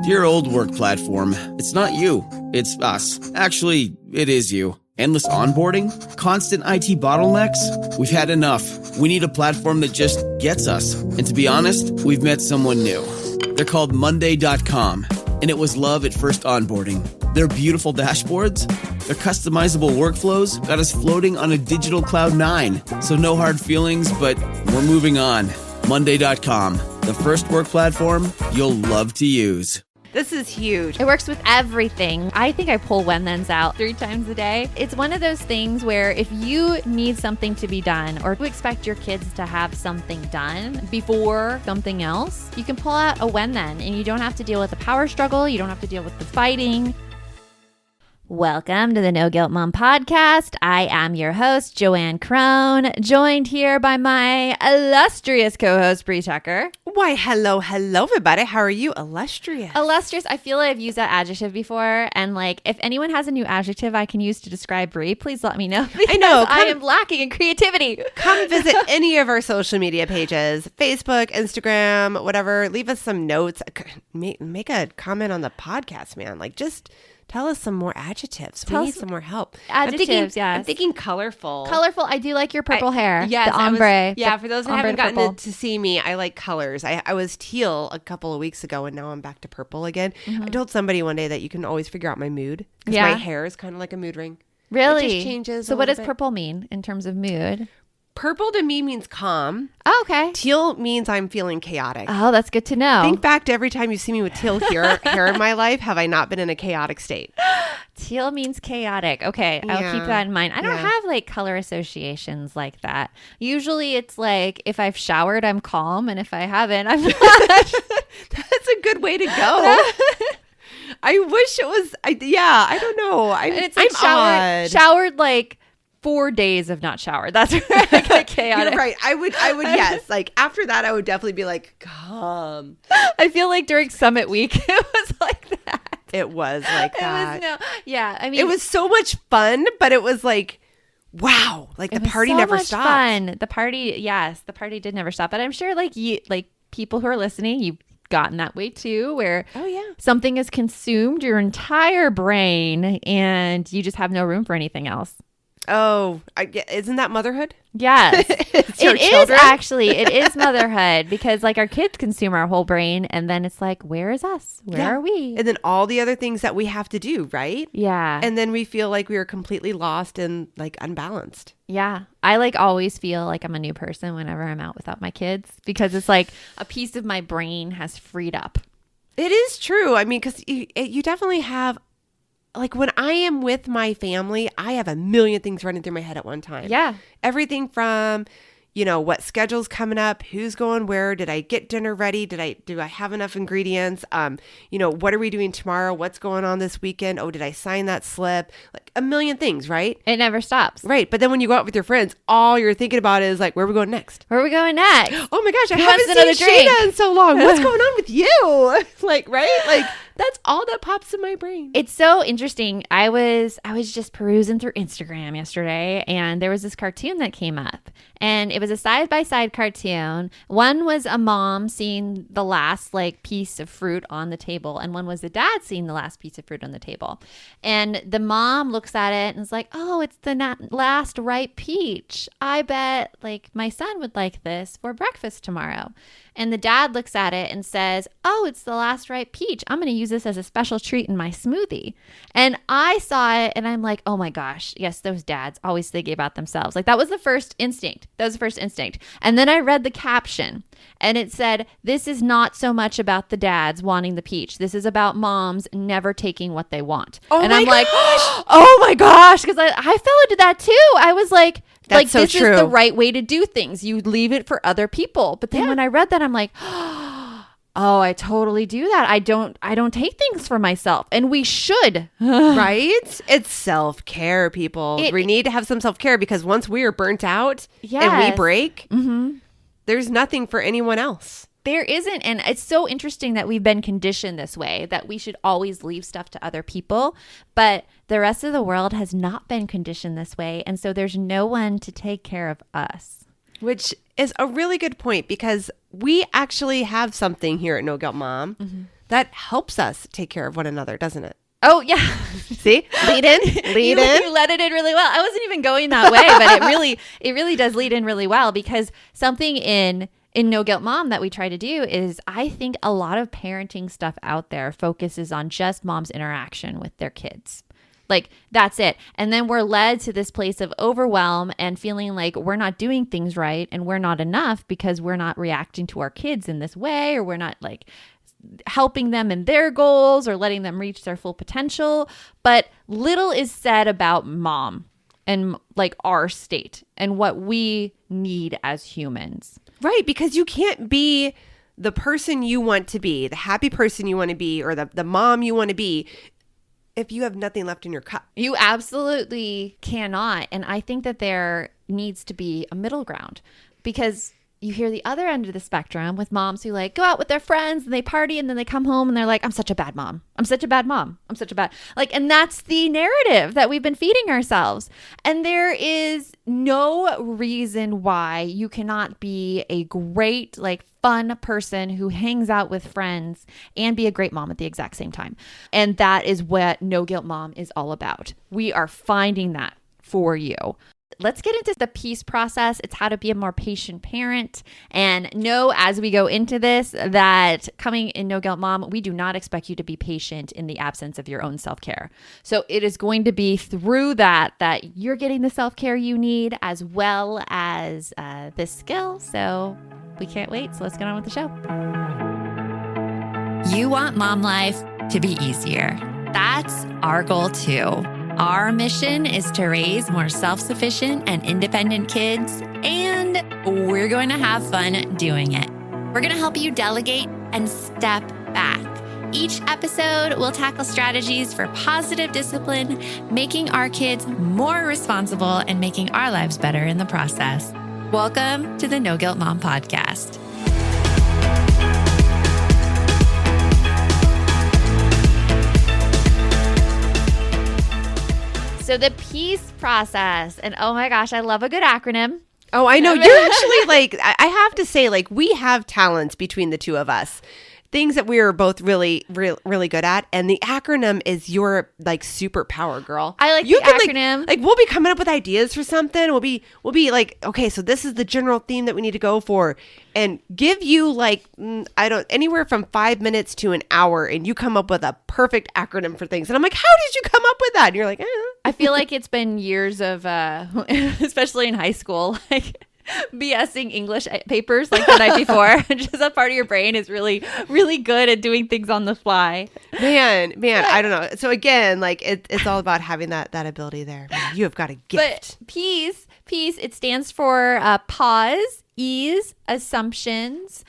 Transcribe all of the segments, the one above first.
Dear old work platform, it's not you, it's us. Actually, it is you. Endless onboarding? Constant IT bottlenecks? We've had enough. We need a platform that just gets us. And to be honest, we've met someone new. They're called Monday.com, and it was love at first onboarding. Their beautiful dashboards, their customizable workflows got us floating on a digital cloud 9. So no hard feelings, but we're moving on. Monday.com, the first work platform you'll love to use. This is huge. It works with everything. I think I pull when-thens out 3 times a day. It's one of those things where if you need something to be done or you expect your kids to have something done before something else, you can pull out a when-then and you don't have to deal with the power struggle. You don't have to deal with the fighting. Welcome to the No Guilt Mom podcast. I am your host, Joanne Crone, joined here by my illustrious co-host, Bree Tucker. Why, hello, everybody. How are you? Illustrious. Illustrious. I feel like I've used that adjective before. And like, if anyone has a new adjective I can use to describe Bree, please let me know. I know. I am lacking in creativity. Come visit any of our social media pages, Facebook, Instagram, whatever. Leave us some notes. Make a comment on the podcast, man. Like, just tell us some more adjectives. We need some more help. Adjectives, yes. I'm thinking colorful. Colorful. I do like your purple hair. Yes. The ombre. For those that haven't gotten to see me, I like colors. I was teal a couple of weeks ago, and now I'm back to purple again. Mm-hmm. I told somebody one day that you can always figure out my mood. Because my hair is kind of like a mood ring. Really? It just changes. So what does purple mean in terms of mood? Purple to me means calm. Oh, okay. Teal means I'm feeling chaotic. Oh, that's good to know. Think back to every time you see me with teal hair in my life. Have I not been in a chaotic state? Teal means chaotic. Okay, I'll keep that in mind. I don't have like color associations like that. Usually it's like if I've showered, I'm calm. And if I haven't, I'm not. That's a good way to go. I wish it was. I don't know. It's like showered like 4 days of not showered. That's where I get chaotic. You're right. I would yes. Like after that, I would definitely be like, calm. I feel like during Summit Week, it was like that. It was like that. I mean, it was so much fun, but it was like, wow, like the party never stopped. Fun. The party did never stop. But I'm sure like people who are listening, you've gotten that way too, where something has consumed your entire brain and you just have no room for anything else. Oh, isn't that motherhood? Yes. It is motherhood because like our kids consume our whole brain and then it's like, where is us? Where are we? And then all the other things that we have to do, right? Yeah. And then we feel like we are completely lost and like unbalanced. Yeah. I like always feel like I'm a new person whenever I'm out without my kids because it's like a piece of my brain has freed up. It is true. I mean, because you definitely have. Like when I am with my family, I have a million things running through my head at one time. Yeah. Everything from, what schedule's coming up, who's going where, did I get dinner ready? Do I have enough ingredients? What are we doing tomorrow? What's going on this weekend? Oh, did I sign that slip? Like a million things, right? It never stops. Right. But then when you go out with your friends, all you're thinking about is like, where are we going next? Where are we going next? Oh my gosh, I haven't seen Shayna in so long. What's going on with you? Like, right? Like that's all that pops in my brain. It's so interesting. I was just perusing through Instagram yesterday and there was this cartoon that came up and it was a side-by-side cartoon. One was a mom seeing the last like piece of fruit on the table and one was the dad seeing the last piece of fruit on the table. And the mom looks at it and is like, oh, it's the last ripe peach. I bet like my son would like this for breakfast tomorrow. And the dad looks at it and says, oh, it's the last ripe peach. I'm going to use this as a special treat in my smoothie. And I saw it and I'm like, oh my gosh, yes, those dads always thinking about themselves. Like that was the first instinct. And then I read the caption and it said, this is not so much about the dads wanting the peach. This is about moms never taking what they want. Oh and my I'm gosh. like, oh my gosh. Because I fell into that too. I was like, that's so this true. is the right way to do things. You leave it for other people. But then when I read that, I'm like, oh, I totally do that. I don't take things for myself. And we should. Right? It's self-care, people. We need to have some self-care because once we are burnt out and we break, there's nothing for anyone else. There isn't. And it's so interesting that we've been conditioned this way, that we should always leave stuff to other people. But the rest of the world has not been conditioned this way. And so there's no one to take care of us. Which is a really good point because we actually have something here at No Guilt Mom that helps us take care of one another, doesn't it? Oh, yeah. See? Lead in. Lead in. You let it in really well. I wasn't even going that way, but it really does lead in really well, because something in No Guilt Mom that we try to do is, I think a lot of parenting stuff out there focuses on just mom's interaction with their kids. Like, that's it. And then we're led to this place of overwhelm and feeling like we're not doing things right and we're not enough because we're not reacting to our kids in this way, or we're not like helping them in their goals or letting them reach their full potential. But little is said about mom and like our state and what we need as humans. Right, because you can't be the person you want to be, the happy person you want to be, or the mom you want to be, if you have nothing left in your cup. You absolutely cannot. And I think that there needs to be a middle ground, because you hear the other end of the spectrum with moms who like go out with their friends and they party and then they come home and they're like, I'm such a bad mom. I'm such a bad mom. I'm such a bad, like, and that's the narrative that we've been feeding ourselves. And there is no reason why you cannot be a great, like, fun person who hangs out with friends and be a great mom at the exact same time. And that is what No Guilt Mom is all about. We are finding that for you. Let's get into the P.E.A.C.E process. It's how to be a more patient parent. And know as we go into this that coming in No Guilt Mom, we do not expect you to be patient in the absence of your own self-care. So it is going to be through that you're getting the self-care you need, as well as this skill. So we can't wait. So let's get on with the show. You want mom life to be easier. That's our goal too. Our mission is to raise more self-sufficient and independent kids, and we're going to have fun doing it. We're going to help you delegate and step back. Each episode will tackle strategies for positive discipline, making our kids more responsible and making our lives better in the process. Welcome to the No Guilt Mom podcast. So the P.E.A.C.E process, and oh my gosh, I love a good acronym. Oh, I know. You're actually like, I have to say, like, we have talents between the two of us. Things that we are both really good at, and the acronym is your like superpower, girl. I like the acronym. Like we'll be coming up with ideas for something. We'll be like, okay, so this is the general theme that we need to go for, and give you like anywhere from 5 minutes to an hour, and you come up with a perfect acronym for things. And I'm like, how did you come up with that? And you're like, I feel like it's been years of, especially in high school, like BSing English papers like the night before. Just that part of your brain is really, really good at doing things on the fly. Man, I don't know. So again, like it's all about having that ability there. Man, you have got a gift. But P.E.A.C.E, it stands for pause, ease, assumptions,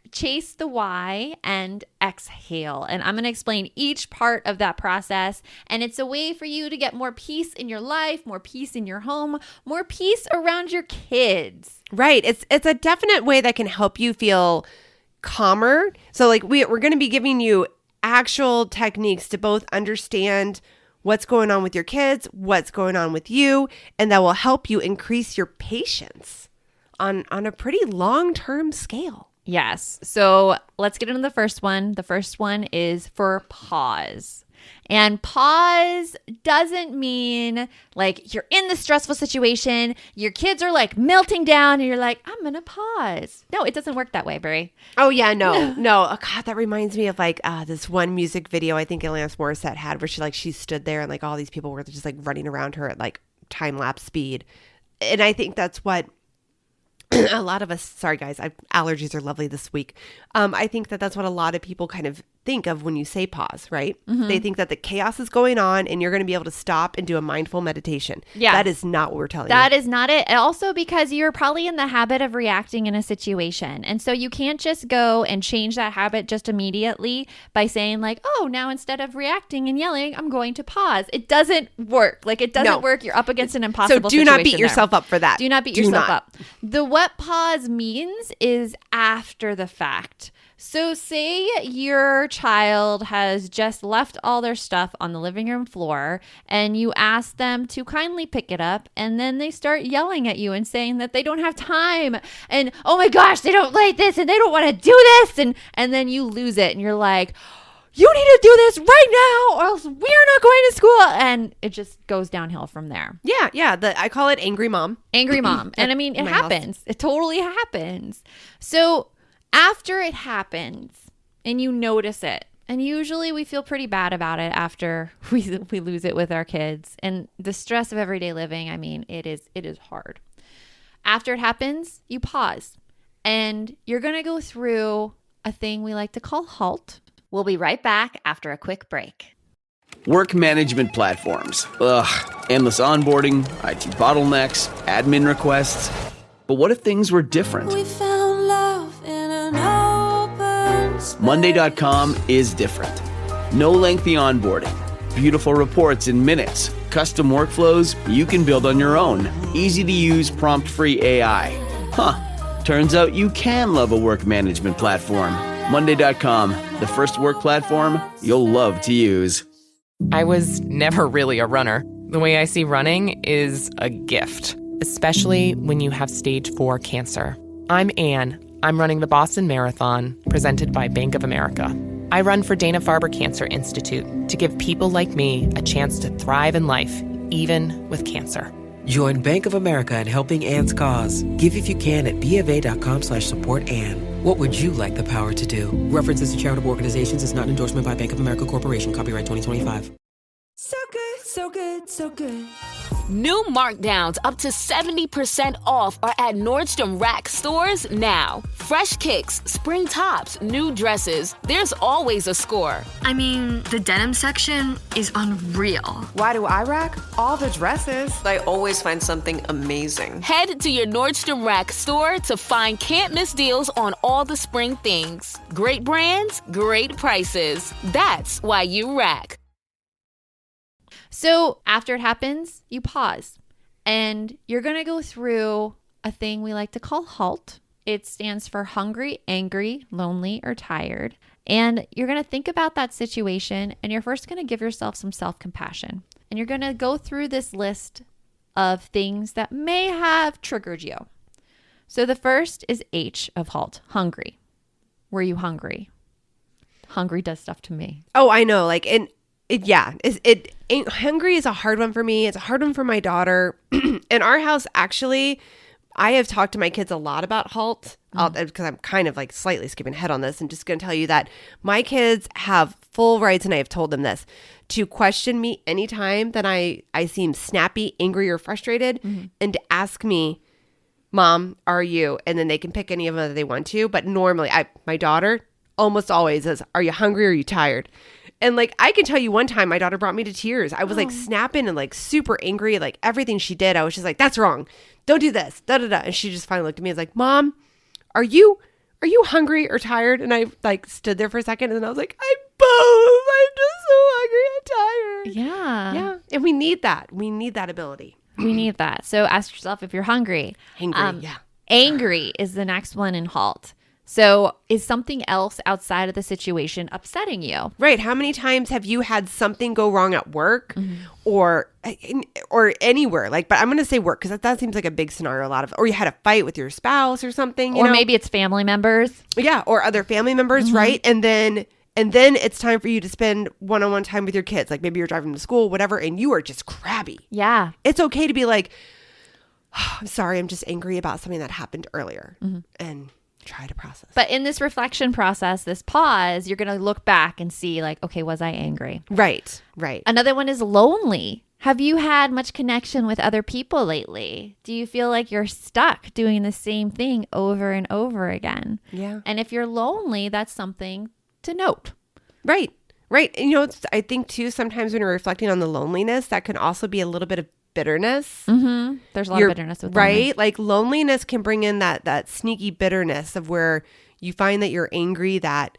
chase the why, and exhale. And I'm going to explain each part of that process. And it's a way for you to get more peace in your life, more peace in your home, more peace around your kids. Right. It's a definite way that can help you feel calmer. So like we're going to be giving you actual techniques to both understand what's going on with your kids, what's going on with you, and that will help you increase your patience on a pretty long-term scale. Yes. So let's get into the first one. The first one is for pause. And pause doesn't mean like you're in this stressful situation, your kids are like melting down, and you're like, I'm going to pause. No, it doesn't work that way, Brie. Oh, yeah, no. Oh, God, that reminds me of like this one music video I think Alanis Morissette had where she stood there and like all these people were just like running around her at like time-lapse speed. And I think that's what a lot of us, sorry guys, allergies are lovely this week. I think that's what a lot of people kind of think of when you say pause, right? Mm-hmm. They think that the chaos is going on and you're going to be able to stop and do a mindful meditation. Yeah. That is not what we're telling you. That is not it. Also because you're probably in the habit of reacting in a situation. And so you can't just go and change that habit just immediately by saying like, oh, now instead of reacting and yelling, I'm going to pause. It doesn't work. Like it doesn't work. You're up against an impossible situation. So do not beat yourself up for that. Do not beat yourself up. What pause means is after the fact. So say your child has just left all their stuff on the living room floor and you ask them to kindly pick it up, and then they start yelling at you and saying that they don't have time and oh my gosh, they don't like this and they don't want to do this, and then you lose it and you're like, you need to do this right now or else we are not going to school. And it just goes downhill from there. Yeah. Yeah. I call it angry mom. Angry mom. And I mean, it my house. happens. It totally happens. So after it happens and you notice it, and usually we feel pretty bad about it after we lose it with our kids. And the stress of everyday living, I mean, it is hard. After it happens, you pause. And you're going to go through a thing we like to call HALT. We'll be right back after a quick break. Work management platforms. Ugh. Endless onboarding, IT bottlenecks, admin requests. But what if things were different? We found love in an open space. Monday.com is different. No lengthy onboarding. Beautiful reports in minutes. Custom workflows you can build on your own. Easy to use prompt-free AI. Huh. Turns out you can love a work management platform. Monday.com, the first work platform you'll love to use. I was never really a runner. The way I see running is a gift, especially when you have stage 4 cancer. I'm Anne. I'm running the Boston Marathon, presented by Bank of America. I run for Dana-Farber Cancer Institute to give people like me a chance to thrive in life, even with cancer. Join Bank of America in helping Anne's cause. Give if you can at BofA.com/supportAnne. What would you like the power to do? References to charitable organizations is not an endorsement by Bank of America Corporation. Copyright 2025. So good, so good, so good. New markdowns up to 70% off are at Nordstrom Rack stores now. Fresh kicks, spring tops, new dresses. There's always a score. I mean, the denim section is unreal. Why do I rack? All the dresses. I always find something amazing. Head to your Nordstrom Rack store to find can't-miss deals on all the spring things. Great brands, great prices. That's why you rack. So after it happens, you pause and you're going to go through a thing we like to call HALT. It stands for hungry, angry, lonely, or tired. And you're going to think about that situation and you're first going to give yourself some self-compassion. And you're going to go through this list of things that may have triggered you. So the first is H of HALT, hungry. Were you hungry? Hungry does stuff to me. Oh, I know. Like, hungry is a hard one for me. It's a hard one for my daughter. In our house, actually, I have talked to my kids a lot about HALT because I'm kind of like slightly skipping ahead on this. I'm just going to tell you that my kids have full rights, and I have told them this, to question me anytime that I seem snappy, angry, or frustrated, and to ask me, Mom, are you? And then they can pick any of them that they want to. But normally, my daughter almost always says, are you hungry or are you tired? And like, I can tell you one time my daughter brought me to tears. I was like snapping and like super angry, like everything she did. I was just like, that's wrong. Don't do this. Da, da, da. And she just finally looked at me and was like, Mom, are you hungry or tired? And I like stood there for a second and then I was like, I'm both. I'm just so hungry and tired. Yeah. Yeah. And we need that. We need that ability. We need that. So ask yourself if you're hungry. Hangry, yeah. Angry is the next one in HALT. So is something else outside of the situation upsetting you? Right. How many times have you had something go wrong at work or anywhere? Like, but I'm going to say work because that seems like a big scenario. Or you had a fight with your spouse or something. Or maybe it's family members. Yeah. Or other family members. Right. And then it's time for you to spend one-on-one time with your kids. Like maybe you're driving them to school, whatever, and you are just crabby. Yeah. It's okay to be like, oh, I'm sorry, I'm just angry about something that happened earlier. And try to process. But in this reflection process, this pause, you're going to look back and see like, okay, was I angry? Right. Another one is lonely. Have you had much connection with other people lately? Do you feel like you're stuck doing the same thing over and over again? Yeah. And if you're lonely, that's something to note. Right. And I think too, sometimes when you're reflecting on the loneliness, that can also be a little bit of bitterness. There's a lot of bitterness with right. lonely. Like loneliness can bring in that sneaky bitterness of where you find that you're angry that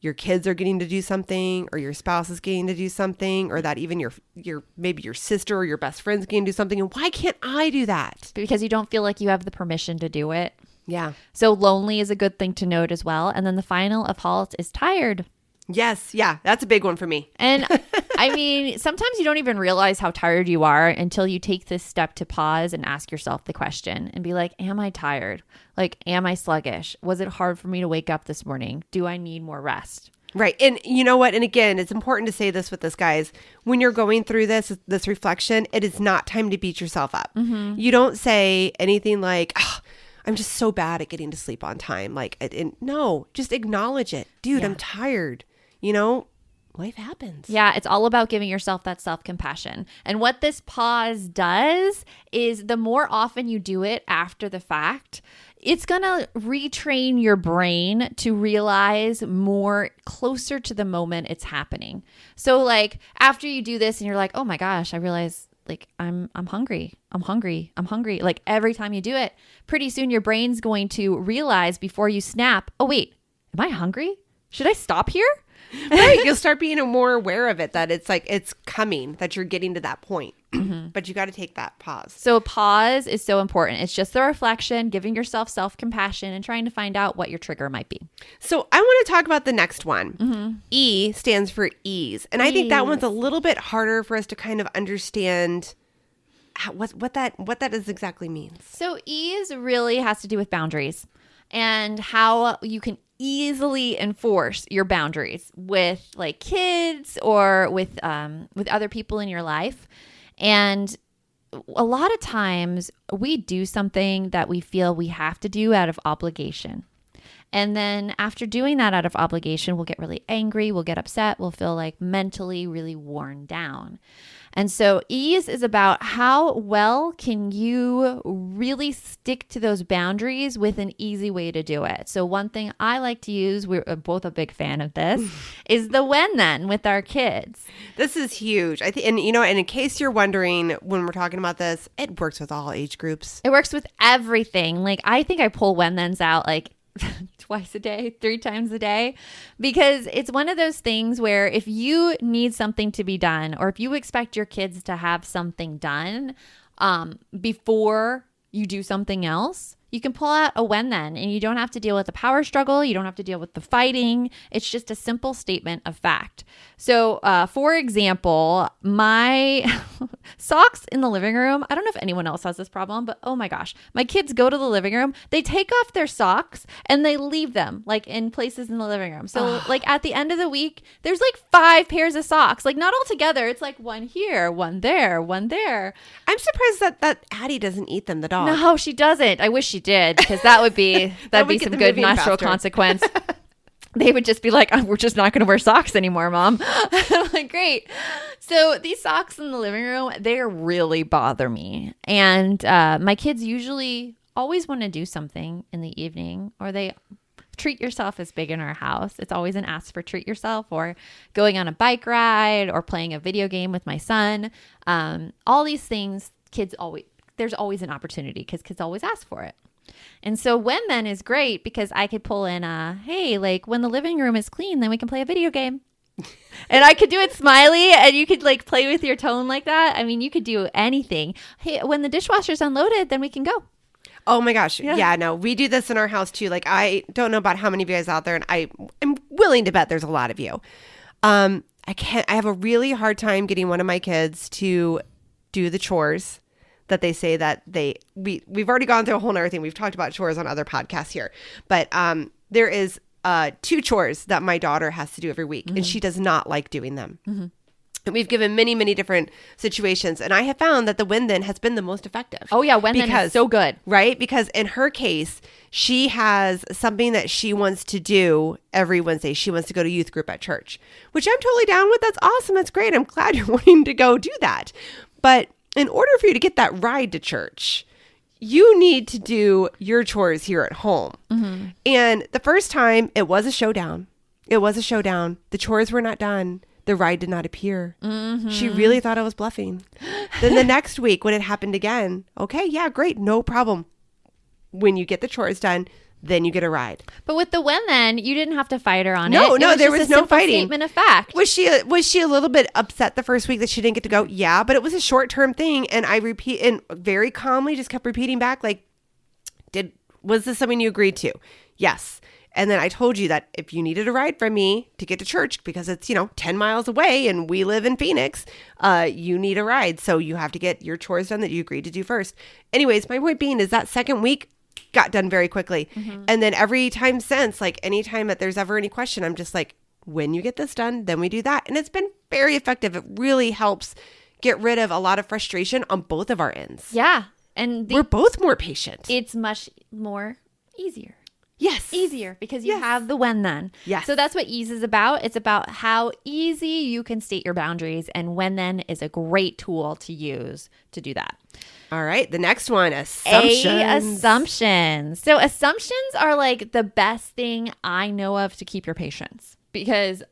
your kids are getting to do something, or your spouse is getting to do something, or that even your maybe your sister or your best friend's getting to do something. And why can't I do that? Because you don't feel like you have the permission to do it. Yeah. So lonely is a good thing to note as well. And then the final of HALT is tired. Yes. Yeah. That's a big one for me. And I mean, sometimes you don't even realize how tired you are until you take this step to pause and ask yourself the question and be like, am I tired? Like, am I sluggish? Was it hard for me to wake up this morning? Do I need more rest? Right. And you know what? And again, it's important to say this with this, guys. When you're going through this reflection, it is not time to beat yourself up. You don't say anything like, oh, I'm just so bad at getting to sleep on time. No, just acknowledge it. Dude, I'm tired. Life happens. Yeah, it's all about giving yourself that self-compassion. And what this pause does is the more often you do it after the fact, it's going to retrain your brain to realize more closer to the moment it's happening. So like after you do this and you're like, oh my gosh, I realize like I'm hungry. I'm hungry. Like every time you do it, pretty soon your brain's going to realize before you snap, oh wait, am I hungry? Should I stop here? Right. You'll start being more aware of it, that it's like it's coming, that you're getting to that point. But you got to take that pause. So a pause is so important. It's just the reflection, giving yourself self-compassion and trying to find out what your trigger might be. So I want to talk about the next one. E stands for ease. And I think that one's a little bit harder for us to kind of understand what that is exactly means. So ease really has to do with boundaries and how you can easily enforce your boundaries with like kids or with other people in your life. And a lot of times we do something that we feel we have to do out of obligation. And then after doing that out of obligation, we'll get really angry, we'll get upset, we'll feel like mentally really worn down. And so ease is about how well can you really stick to those boundaries with an easy way to do it. So one thing I like to use, we're both a big fan of this, is the when then with our kids. This is huge. I think, and in case you're wondering when we're talking about this, it works with all age groups. It works with everything. Like I think I pull when thens out like twice a day, 3 times a day, because it's one of those things where if you need something to be done or if you expect your kids to have something done before you do something else, you can pull out a when then and you don't have to deal with the power struggle. You don't have to deal with the fighting. It's just a simple statement of fact. So for example, my socks in the living room, I don't know if anyone else has this problem, but oh my gosh, my kids go to the living room, they take off their socks and they leave them like in places in the living room. So like at the end of the week, there's like 5 pairs of socks, like not all together. It's like one here, one there, one there. I'm surprised that Addie doesn't eat them, the dog. No, she doesn't. I wish she did, because that would be some good natural consequence. They would just be like, oh, we're just not going to wear socks anymore, Mom. I'm like, great. So these socks in the living room, they really bother me. And my kids usually always want to do something in the evening, or they treat yourself is big in our house. It's always an ask for treat yourself, or going on a bike ride, or playing a video game with my son. All these things, there's always an opportunity because kids always ask for it. And so when then is great because I could pull in hey, like when the living room is clean, then we can play a video game. And I could do it smiley and you could like play with your tone like that. I mean, you could do anything. Hey, when the dishwasher's unloaded, then we can go. Oh my gosh. Yeah, no, we do this in our house too. Like I don't know about how many of you guys out there, and I am willing to bet there's a lot of you. I have a really hard time getting one of my kids to do the chores that they say that we've already gone through a whole other thing. We've talked about chores on other podcasts here, but there is 2 chores that my daughter has to do every week, and she does not like doing them. And we've given many, many different situations, and I have found that the when then has been the most effective. Oh yeah, when then is so good, right? Because in her case, she has something that she wants to do every Wednesday. She wants to go to youth group at church, which I'm totally down with. That's awesome. That's great. I'm glad you're wanting to go do that, but in order for you to get that ride to church, you need to do your chores here at home. And the first time, it was a showdown. The chores were not done. The ride did not appear. She really thought I was bluffing. Then the next week, when it happened again, okay, yeah, great, no problem. When you get the chores done, then you get a ride. But with the when then, you didn't have to fight her on it. No, there was no fighting. Statement of fact. Was she a little bit upset the first week that she didn't get to go? Yeah, but it was a short-term thing, and I very calmly just kept repeating back, like, was this something you agreed to? Yes. And then I told you that if you needed a ride from me to get to church, because it's 10 miles away and we live in Phoenix, you need a ride. So you have to get your chores done that you agreed to do first. Anyways, my point being is that second week got done very quickly. And then every time since, like anytime that there's ever any question, I'm just like, when you get this done, then we do that. And it's been very effective. It really helps get rid of a lot of frustration on both of our ends. Yeah. And we're both more patient. It's much more easier. Yes. Easier because you have the when then. Yes. So that's what ease is about. It's about how easy you can state your boundaries, and when then is a great tool to use to do that. All right. The next one, assumptions. Assumptions. So assumptions are like the best thing I know of to keep your patience, because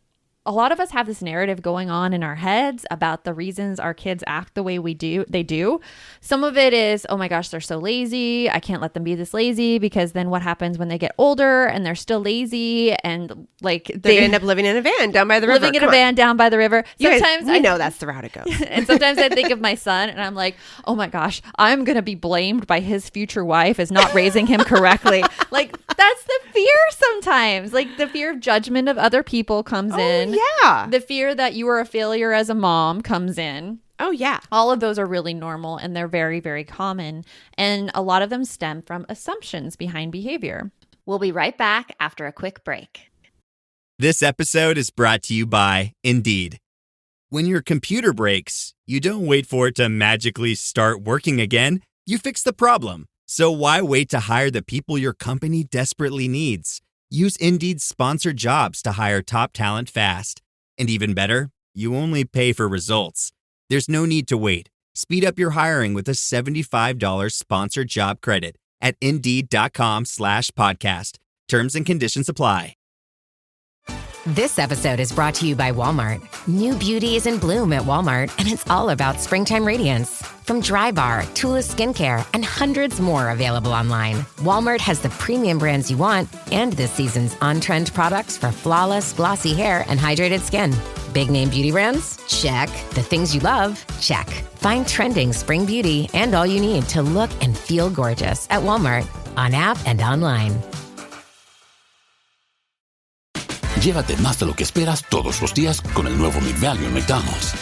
a lot of us have this narrative going on in our heads about the reasons our kids act the way they do. Some of it is, oh my gosh, they're so lazy. I can't let them be this lazy, because then what happens when they get older and they're still lazy and like they're going to end up living in a van down by the river. Living in a van down by the river. Sometimes I know that's the route it goes. And sometimes I think of my son and I'm like, oh my gosh, I'm going to be blamed by his future wife as not raising him correctly. Like that's the fear sometimes. Like the fear of judgment of other people comes in. Yeah. The fear that you are a failure as a mom comes in. Oh, yeah. All of those are really normal and they're very, very common. And a lot of them stem from assumptions behind behavior. We'll be right back after a quick break. This episode is brought to you by Indeed. When your computer breaks, you don't wait for it to magically start working again. You fix the problem. So why wait to hire the people your company desperately needs? Use Indeed's sponsored jobs to hire top talent fast. And even better, you only pay for results. There's no need to wait. Speed up your hiring with a $75 sponsored job credit at Indeed.com/podcast. Terms and conditions apply. This episode is brought to you by Walmart. New beauty is in bloom at Walmart, and it's all about springtime radiance. From Drybar, Tula Skincare, and hundreds more available online, Walmart has the premium brands you want and this season's on-trend products for flawless, glossy hair and hydrated skin. Big name beauty brands? Check. The things you love? Check. Find trending spring beauty and all you need to look and feel gorgeous at Walmart, on app and online. Llévate más de lo que esperas todos los días con el nuevo McValue en McDonald's.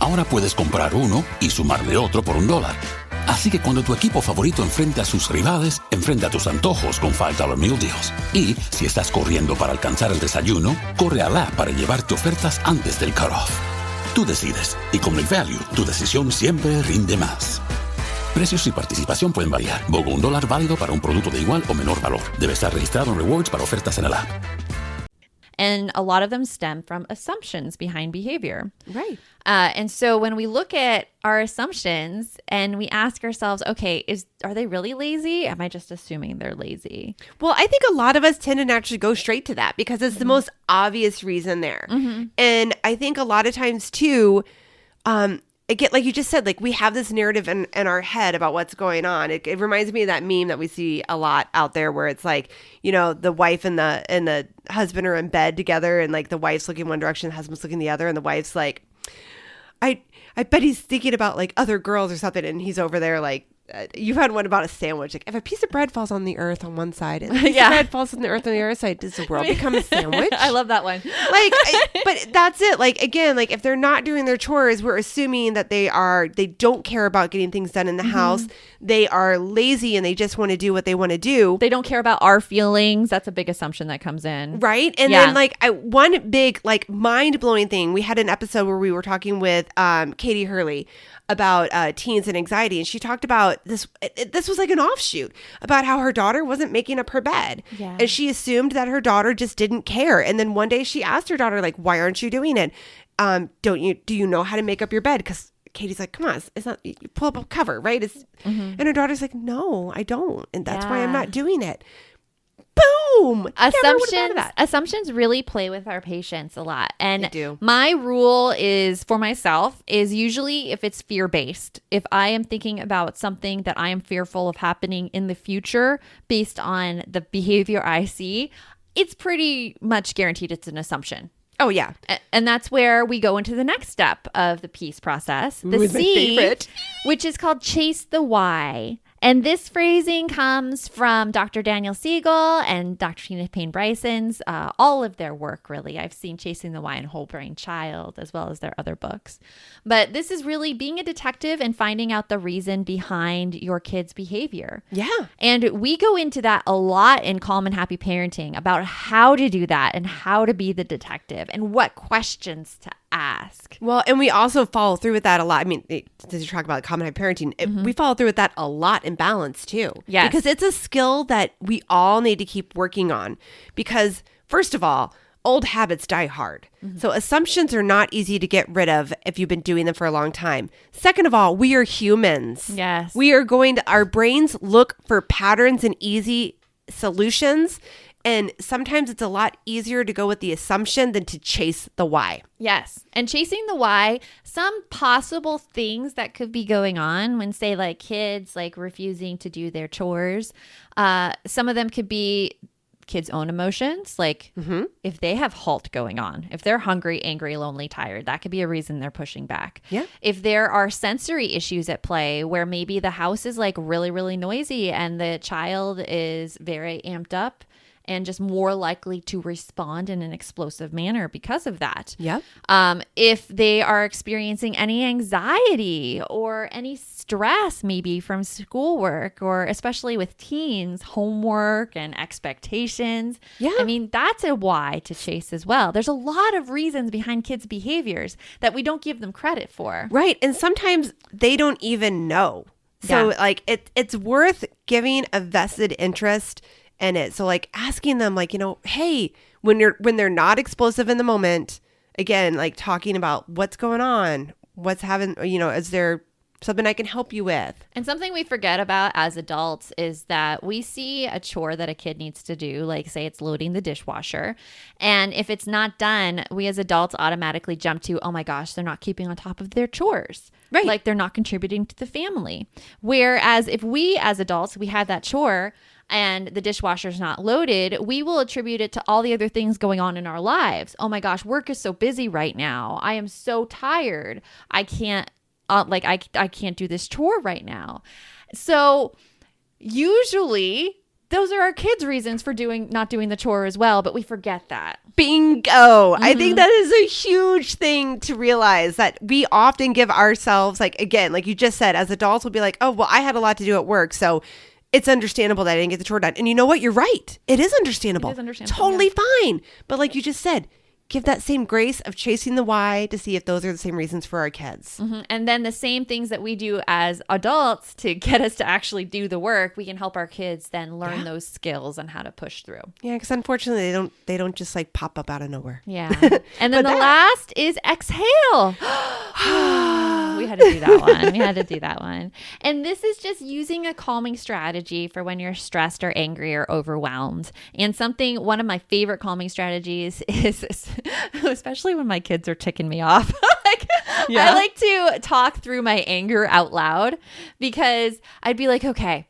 Ahora puedes comprar uno y sumarle otro por $1. Así que cuando tu equipo favorito enfrente a sus rivales, enfrenta tus antojos con $5 Meal Deals. Y si estás corriendo para alcanzar el desayuno, corre al app para llevarte ofertas antes del cutoff. Tú decides, y con McValue, tu decisión siempre rinde más. Precios y participación pueden variar. BOGO $1 válido para un producto de igual o menor valor. Debe estar registrado en Rewards para ofertas en el app. And a lot of them stem from assumptions behind behavior. Right. And so when we look at our assumptions and we ask ourselves, okay, are they really lazy? Am I just assuming they're lazy? Well, I think a lot of us tend to naturally go straight to that because it's the most obvious reason there. Mm-hmm. And I think a lot of times too, again, like you just said, like we have this narrative in our head about what's going on. It reminds me of that meme that we see a lot out there where it's like, you know, the wife and the husband are in bed together and like the wife's looking one direction, the husband's looking the other, and the wife's like, I bet he's thinking about like other girls or something, and he's over there like, you've had one about a sandwich. Like if a piece of bread falls on the earth on one side and a piece of bread falls on the earth on the other side, does the world become a sandwich? I love that one. But that's it. Like, again, like if they're not doing their chores, we're assuming that they don't care about getting things done in the house. They are lazy and they just want to do what they want to do. They don't care about our feelings. That's a big assumption that comes in. Right. And then like one big like mind blowing thing, we had an episode where we were talking with Katie Hurley about teens and anxiety. And she talked about this. This was like an offshoot about how her daughter wasn't making up her bed. Yeah. And she assumed that her daughter just didn't care. And then one day she asked her daughter, like, why aren't you doing it? Do you know how to make up your bed? Because Katie's like, come on, it's not, you pull up a cover, right? And her daughter's like, no, I don't. And that's why I'm not doing it. Boom! Assumptions really play with our patience a lot. And they do. My rule is for myself is usually if it's fear-based. If I am thinking about something that I am fearful of happening in the future based on the behavior I see, it's pretty much guaranteed it's an assumption. Oh, yeah. And that's where we go into the next step of the P.E.A.C.E process. The C, which is called chase the why. And this phrasing comes from Dr. Daniel Siegel and Dr. Tina Payne Bryson's, all of their work, really. I've seen Chasing the Why and Whole Brain Child, as well as their other books. But this is really being a detective and finding out the reason behind your kid's behavior. Yeah. And we go into that a lot in Calm and Happy Parenting about how to do that and how to be the detective and what questions to ask. Well, and we also follow through with that a lot. I mean, as you talk about Calm and Happy Parenting, we follow through with that a lot in balance too. Yes. Because it's a skill that we all need to keep working on. Because first of all, old habits die hard. So assumptions are not easy to get rid of if you've been doing them for a long time. Second of all, we are humans. Yes. We are our brains look for patterns and easy solutions. And sometimes it's a lot easier to go with the assumption than to chase the why. Yes. And chasing the why, some possible things that could be going on when, say, like kids like refusing to do their chores. Some of them could be kids' own emotions. Like if they have halt going on, if they're hungry, angry, lonely, tired, that could be a reason they're pushing back. Yeah. If there are sensory issues at play where maybe the house is like really, really noisy and the child is very amped up and just more likely to respond in an explosive manner because of that. Yep. If they are experiencing any anxiety or any stress, maybe from schoolwork, or especially with teens, homework and expectations. Yeah. I mean, that's a why to chase as well. There's a lot of reasons behind kids' behaviors that we don't give them credit for. Right. And sometimes they don't even know. So like it's worth giving a vested interest in it. So like asking them like, hey, when they're not explosive in the moment, again, like talking about what's going on, what's having, is there something I can help you with? And something we forget about as adults is that we see a chore that a kid needs to do, like say it's loading the dishwasher. And if it's not done, we as adults automatically jump to, oh my gosh, they're not keeping on top of their chores. Right. Like they're not contributing to the family. Whereas if we as adults, we have that chore and the dishwasher's not loaded, we will attribute it to all the other things going on in our lives. Oh my gosh, work is so busy right now. I am so tired. I can't I can't do this chore right now. So usually those are our kids' reasons for not doing the chore as well, but we forget that. Bingo. I think that is a huge thing to realize, that we often give ourselves, like, again, like you just said, as adults, we'll be like, oh, well, I had a lot to do at work, so it's understandable that I didn't get the chore done. And you know what? You're right. It is understandable. Totally fine. But like you just said, give that same grace of chasing the why to see if those are the same reasons for our kids. And then the same things that we do as adults to get us to actually do the work, we can help our kids then learn those skills and how to push through. Yeah, because unfortunately they don't just like pop up out of nowhere. Yeah. And then the last is exhale. We had to do that one. And this is just using a calming strategy for when you're stressed or angry or overwhelmed. And one of my favorite calming strategies is, especially when my kids are ticking me off, I like to talk through my anger out loud, because I'd be like, okay,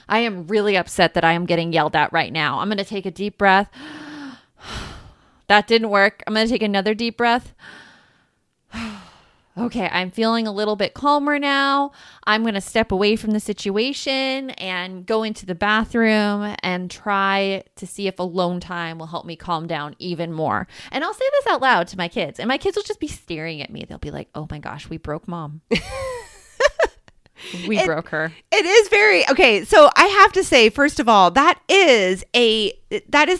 I am really upset that I am getting yelled at right now. I'm going to take a deep breath. That didn't work. I'm going to take another deep breath. Okay, I'm feeling a little bit calmer now. I'm going to step away from the situation and go into the bathroom and try to see if alone time will help me calm down even more. And I'll say this out loud to my kids, and my kids will just be staring at me. They'll be like, oh my gosh, we broke mom. We broke her. It is very, okay. So I have to say, first of all, that is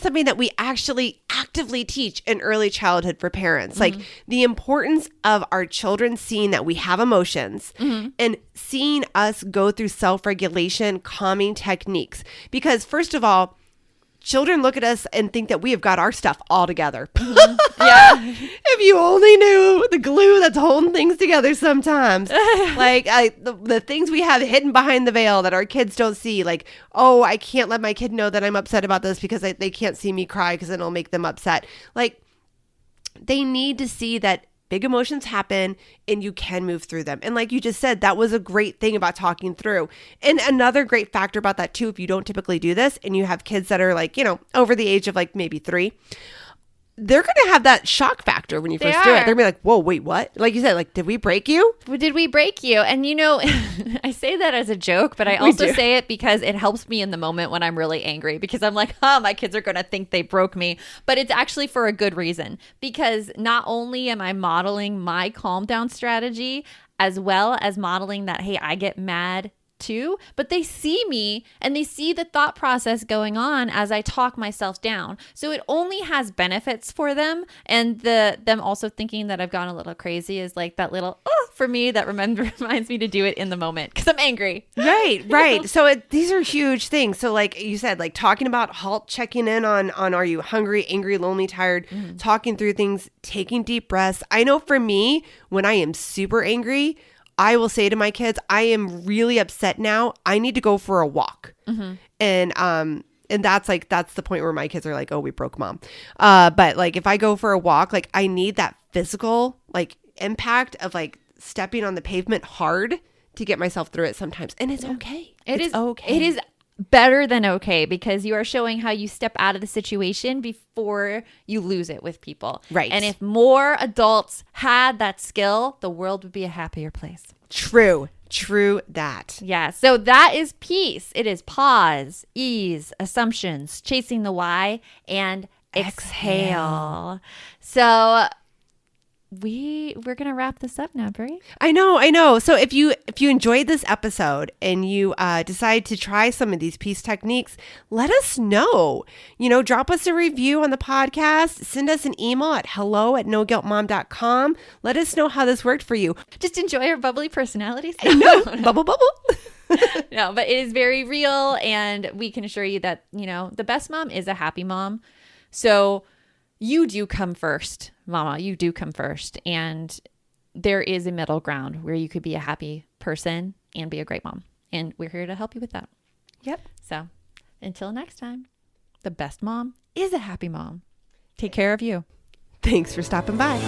something that we actually actively teach in early childhood for parents. Like the importance of our children seeing that we have emotions and seeing us go through self-regulation, calming techniques. Because first of all, children look at us and think that we have got our stuff all together. Yeah. If you only knew the glue that's holding things together sometimes. Like the things we have hidden behind the veil that our kids don't see. Like, oh, I can't let my kid know that I'm upset about this because they can't see me cry because it'll make them upset. Like, they need to see that big emotions happen and you can move through them. And like you just said, that was a great thing about talking through. And another great factor about that too, if you don't typically do this and you have kids that are like, over the age of like maybe 3, they're going to have that shock factor when you first do it. They're going to be like, whoa, wait, what? Like you said, like, did we break you? Did we break you? And I say that as a joke, but I also say it because it helps me in the moment when I'm really angry, because I'm like, my kids are going to think they broke me. But it's actually for a good reason, because not only am I modeling my calm down strategy, as well as modeling that, hey, I get mad too, but they see me and they see the thought process going on as I talk myself down. So it only has benefits for them, and them also thinking that I've gone a little crazy is like that little for me that reminds me to do it in the moment because I'm angry. Right. So these are huge things. So like you said, like talking about halt, checking in on are you hungry, angry, lonely, tired, talking through things, taking deep breaths. I know for me, when I am super angry, I will say to my kids, I am really upset now. I need to go for a walk. And that's the point where my kids are like, oh, we broke mom. But like, if I go for a walk, like I need that physical like impact of like stepping on the pavement hard to get myself through it sometimes. And it's okay. It is okay. It is better than okay, because you are showing how you step out of the situation before you lose it with people. Right. And if more adults had that skill, the world would be a happier place. True that. Yeah. So that is peace. It is pause, ease, assumptions, chasing the why, and exhale. So we're gonna wrap this up now, Brie. I know. So if you enjoyed this episode and you decide to try some of these peace techniques, let us know. Drop us a review on the podcast. Send us an email at hello@noguiltmom.com. Let us know how this worked for you. Just enjoy our bubbly personalities. I know. Bubble. No, but it is very real, and we can assure you that the best mom is a happy mom. So you do come first, mama. You do come first. And there is a middle ground where you could be a happy person and be a great mom. And we're here to help you with that. Yep. So until next time, the best mom is a happy mom. Take care of you. Thanks for stopping by.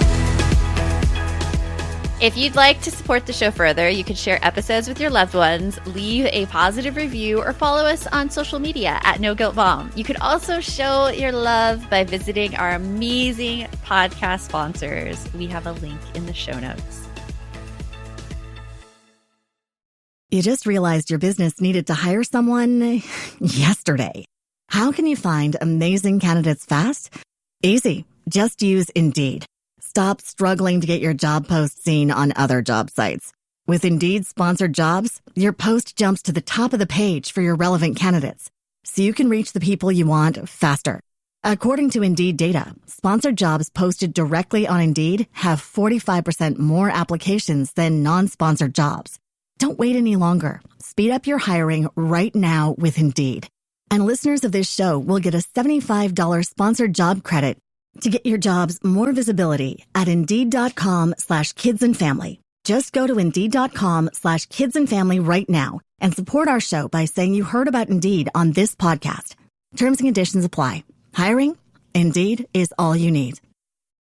If you'd like to support the show further, you can share episodes with your loved ones, leave a positive review, or follow us on social media at No Guilt Mom. You can also show your love by visiting our amazing podcast sponsors. We have a link in the show notes. You just realized your business needed to hire someone yesterday. How can you find amazing candidates fast? Easy. Just use Indeed. Stop struggling to get your job post seen on other job sites. With Indeed sponsored jobs, your post jumps to the top of the page for your relevant candidates, so you can reach the people you want faster. According to Indeed data, sponsored jobs posted directly on Indeed have 45% more applications than non-sponsored jobs. Don't wait any longer. Speed up your hiring right now with Indeed. And listeners of this show will get a $75 sponsored job credit to get your jobs more visibility at Indeed.com/kidsandfamily. Just go to Indeed.com/kidsandfamily right now and support our show by saying you heard about Indeed on this podcast. Terms and conditions apply. Hiring? Indeed is all you need.